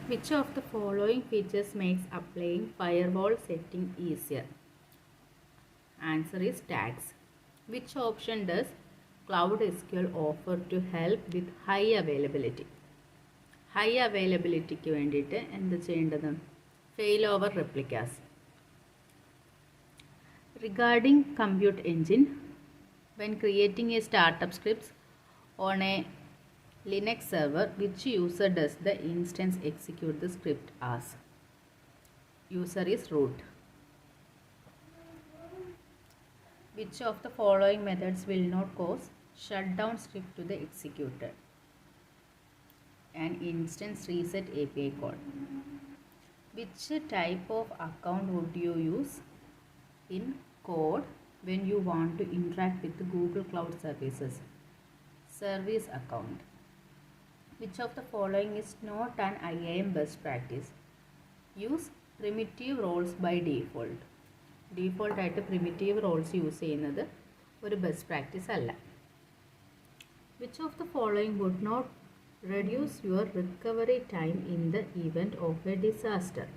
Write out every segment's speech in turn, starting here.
Which of the following features makes applying firewall setting easier? Answer is tags. Which option does Cloud SQL offer to help with high availability? High availability വേണ്ടിയിട്ട് എന്ത് ചെയ്യേണ്ടത്? Failover replicas. Regarding compute engine, when creating a startup script on a Linux server, which user does the instance execute the script as? User is root. Which of the following methods will not cause shutdown script to the executor? An instance reset API call. Which type of account would you use in code when you want to interact with the Google Cloud Services? Service account. Which of the following is not an IAM best practice? Use primitive roles by default. Default ആയിട്ട് primitive roles use ചെയ്യുന്നത് ഒരു best practice അല്ല. Which of the following would not reduce your recovery time in the event of a disaster?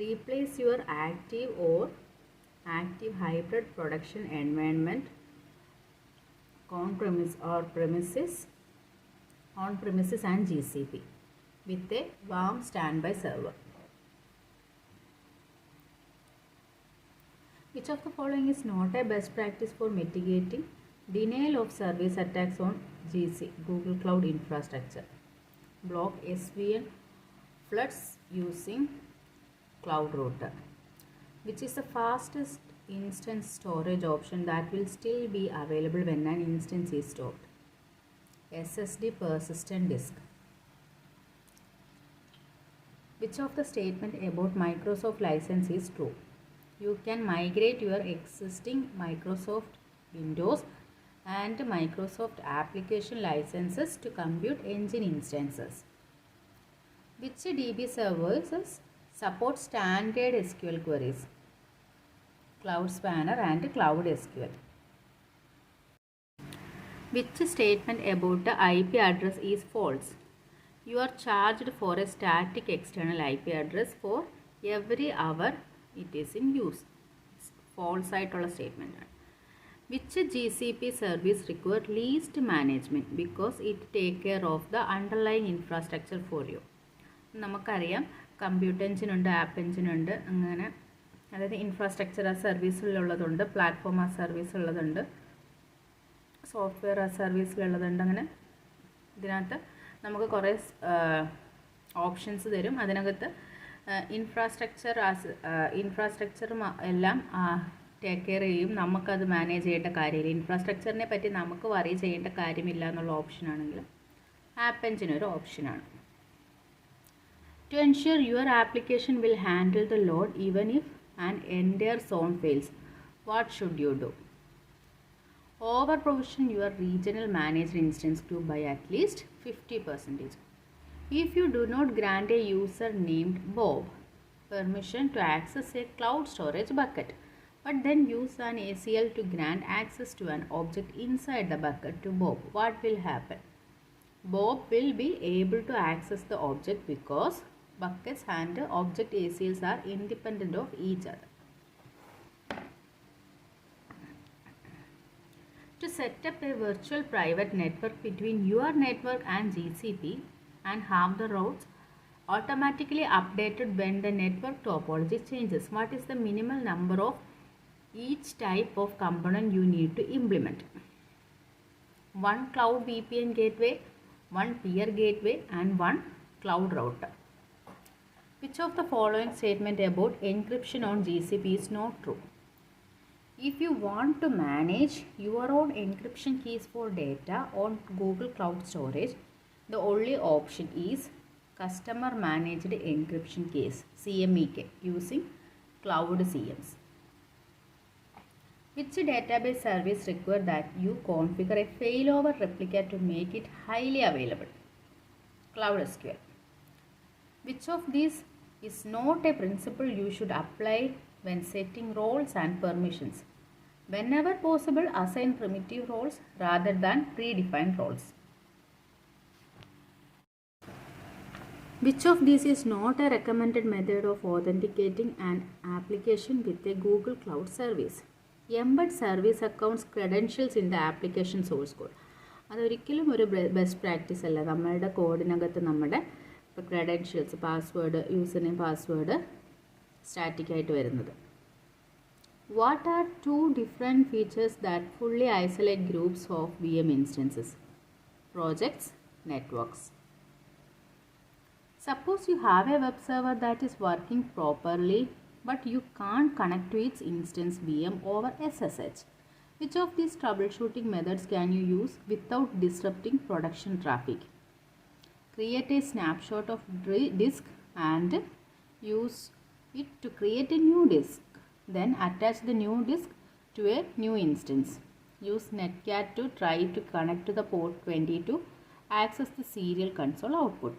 Replace your active or active hybrid production environment on-premises and GCP with a warm standby server. Which of the following is not a best practice for mitigating denial of service attacks on Google Cloud infrastructure? Block SVN floods using Cloud Router. Which is the fastest instance storage option that will still be available when an instance is stored? SSD persistent disk. Which of the statement about Microsoft license is true? You can migrate your existing Microsoft Windows and Microsoft application licenses to Compute Engine instances. Which DB services support standard SQL queries? Cloud Spanner and Cloud SQL. Which statement about the IP address is false? You are charged for a static external IP address for every hour it is in use. False ആയിട്ടുള്ള statement ആണ്. Which GCP service require least management because it take care of the underlying infrastructure for you? നമുക്കറിയാം computer engine ഉണ്ട്, app engine ഉണ്ട്, അങ്ങനെ അതായത് infrastructure ആ സർവീസിലുള്ളതുണ്ട്, platform ആ സർവീസിലുള്ളതുണ്ട്, software ആ സർവീസിലുള്ളതുണ്ട്. അങ്ങനെ ഇതിനകത്ത് നമുക്ക് കുറേ ഓപ്ഷൻസ് തരും. അതിനകത്ത് ഇൻഫ്രാസ്ട്രക്ചറും എല്ലാം ടേക്ക് കെയർ ചെയ്യും. നമുക്കത് മാനേജ് ചെയ്യേണ്ട കാര്യമില്ല. ഇൻഫ്രാസ്ട്രക്ചറിനെ പറ്റി നമുക്ക് വറി ചെയ്യേണ്ട കാര്യമില്ല എന്നുള്ള ഓപ്ഷനാണെങ്കിലും ആപ്പ് എഞ്ചിൻ ഒരു ഓപ്ഷനാണ്. To ensure your application will handle the load even if an entire zone fails, what should you do? Over-provision your regional managed instance queue by at least 50%. If you do not grant a user named Bob permission to access a cloud storage bucket, but then use an ACL to grant access to an object inside the bucket to Bob, what will happen? Bob will be able to access the object because buckets and object ACLs are independent of each other. To set up a virtual private network between your network and GCP and have the routes automatically updated when the network topology changes, what is the minimal number of each type of component you need to implement? One cloud VPN gateway, one peer gateway, and one cloud router. Which of the following statement about encryption on GCP is not true? If you want to manage your own encryption keys for data on Google Cloud Storage, the only option is Customer Managed Encryption Keys (CMEK) using Cloud CMS. Which database service requires that you configure a failover replica to make it highly available? Cloud SQL. Which of these is not a principle you should apply when setting roles and permissions? Whenever possible, assign primitive roles rather than predefined roles. Which of these is not a recommended method of authenticating an application with a Google Cloud service? Embed service accounts credentials in the application source code. അതൊരിക്കലും ഒരു best practice അല്ല. നമ്മളുടെ കോഡിനകത്ത് നമ്മുടെ ഇപ്പോൾ credentials, password, user name, password static ആയിട്ട് വരുന്നത്. What are two different features that fully isolate groups of VM instances? Projects, networks. Suppose you have a web server that is working properly but you can't connect to its instance VM over SSH. Which of these troubleshooting methods can you use without disrupting production traffic? Create a snapshot of disk and use it to create a new disk. Then attach the new disk to a new instance. Use Netcat to try to connect to the port 20 to access the serial console output.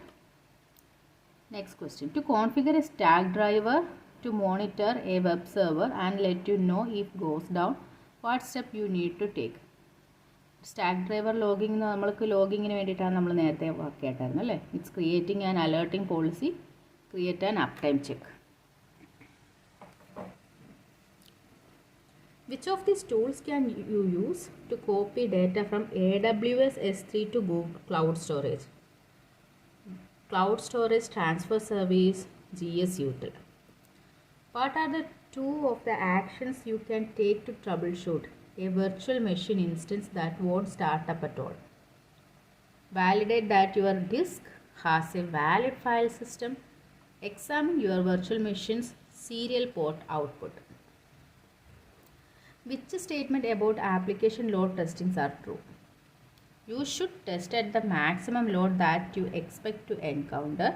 Next question. To configure a stack driver to monitor a web server and let you know if goes down, what step you need to take? Stack driver logging നമ്മൾക്ക് ലോഗിങ്ങിന് വേണ്ടിയിട്ടാണ് നമ്മൾ നേരത്തെ work കേട്ടായിരുന്നു അല്ലേ. It's creating an alerting policy, create an up time check. Which of these tools can you use to copy data from AWS S3 to Google Cloud Storage? Cloud Storage Transfer Service, GS Util. What are the two of the actions you can take to troubleshoot a virtual machine instance that won't start up at all? Validate that your disk has a valid file system. Examine your virtual machine's serial port output. Which statement about application load testings are true? You should test at the maximum load that you expect to encounter.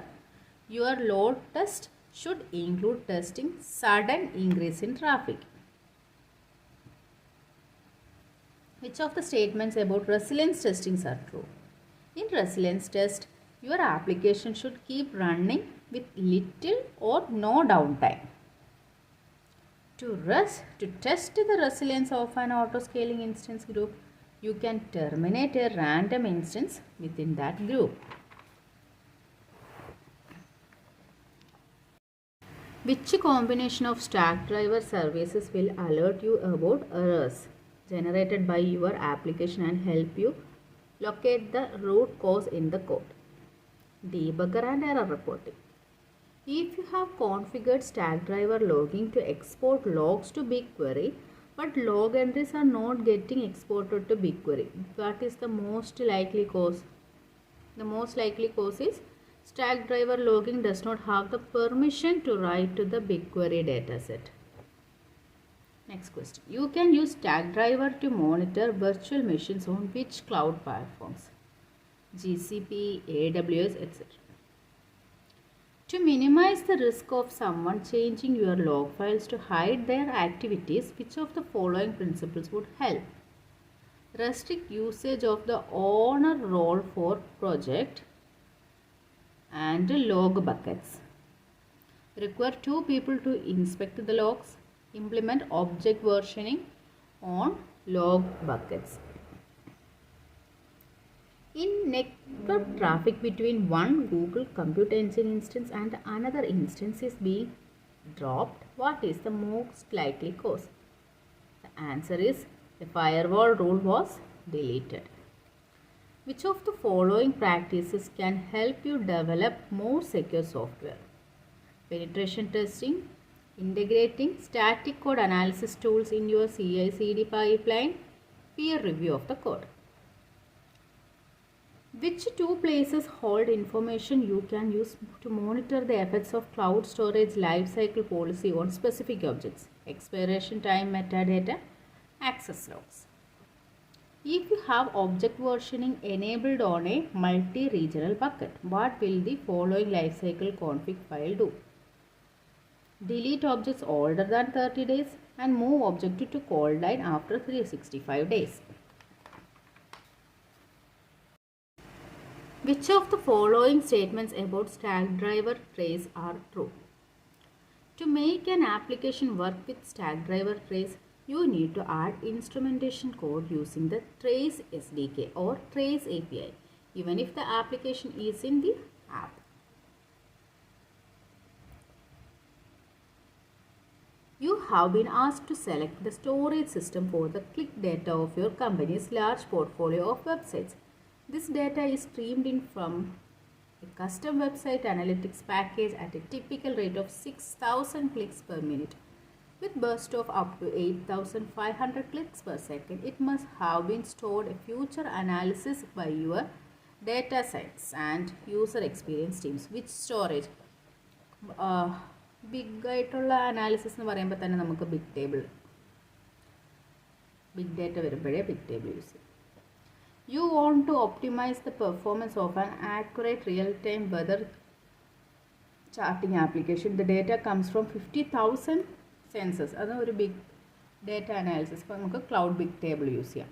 Your load test should include testing sudden increase in traffic. Which of the statements about resilience testings are true? In resilience test, your application should keep running with little or no downtime. To test the resilience of an auto-scaling instance group, you can terminate a random instance within that group. Which combination of stack driver services will alert you about errors generated by your application and help you locate the root cause in the code? Debugger and error reporting. If you have configured stack driver logging to export logs to BigQuery, but log entries are not getting exported to BigQuery, what is the most likely cause? The most likely cause is stack driver logging does not have the permission to write to the BigQuery dataset. Next question. You can use stack driver to monitor virtual machines on which cloud platforms? GCP, AWS, etc. To minimize the risk of someone changing your log files to hide their activities, which of the following principles would help? Restrict usage of the owner role for project and log buckets. Require 2 people to inspect the logs. Implement object versioning on log buckets. In network traffic between one Google Compute Engine instance and another instance is being dropped, what is the most likely cause? The answer is the firewall rule was deleted. Which of the following practices can help you develop more secure software? Penetration testing, integrating static code analysis tools in your CI/CD pipeline, peer review of the code. Which 2 places hold information you can use to monitor the effects of cloud storage lifecycle policy on specific objects? Expiration time metadata, access logs. If you have object versioning enabled on a multi-regional bucket, what will the following lifecycle config file do? Delete objects older than 30 days and move object to cold line after 365 days. Which of the following statements about stack driver trace are true? To make an application work with stack driver trace, you need to add instrumentation code using the Trace SDK or Trace API, even if the application is in the app. You have been asked to select the storage system for the click data of your company's large portfolio of websites. This data is streamed in from a custom website analytics package at a typical rate of 6,000 clicks per minute. With burst of up to 8,500 clicks per second, it must have been stored a future analysis by your data science and user experience teams. Which storage? Big ആയിട്ടുള്ള analysis എന്ന് പറയുമ്പോൾ തന്നെ നമുക്ക് big data വരുമ്പോഴേ big table use ചെയ്യും. You want to optimize the performance of an accurate real time weather charting application. The data comes from 50,000 sensors. അത് ഒരു big data analysis. ഇപ്പോൾ നമുക്ക് ക്ലൗഡ് ബിഗ് ടേബിൾ യൂസ് ചെയ്യാം.